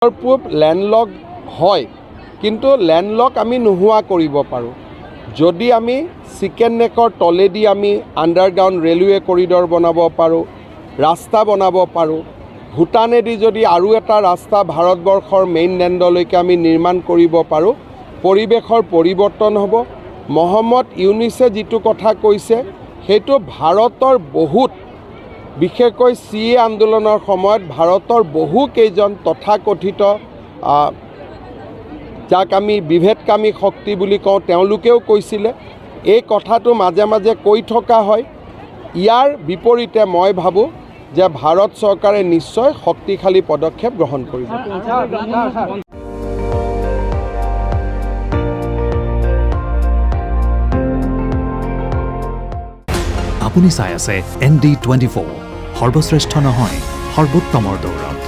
পূব ল্যান্ডলক হয়, কিন্তু ল্যান্ডলক আমি নোহোৱা কৰিব পাৰোঁ যদি আমি চিকেন নেকৰ তলেদি আমি আণ্ডাৰগ্ৰাউণ্ড ৰেলৱে কৰিডৰ বনাব পাৰোঁ, ৰাস্তা বনাব পাৰোঁ। ভূটানেদি যদি আৰু এটা ৰাস্তা ভাৰতবৰ্ষৰ মেইনলেণ্ডলৈকে আমি নিৰ্মাণ কৰিব পাৰোঁ, পৰিৱেশৰ পৰিৱৰ্তন হ'ব। মহম্মদ ইউনুছে যিটো কথা কৈছে সেইটো ভাৰতৰ বহুত, বিশেষকৈ CA আন্দোলনৰ সময়ত ভাৰতৰ বহুকেইজন তথাকথিত যাক আমি বিভেদকামী শক্তি বুলি কওঁ, তেওঁলোকেও কৈছিলে। এই কথাটো মাজে মাজে কৈ থকা হয়। ইয়াৰ বিপৰীতে মই ভাবোঁ যে ভাৰত চৰকাৰে নিশ্চয় শক্তিশালী পদক্ষেপ গ্ৰহণ কৰিব। আপুনি চাই আছে ND24, সৰ্বশ্ৰেষ্ঠ নহয় সৰ্বোত্তমৰ দৌৰত।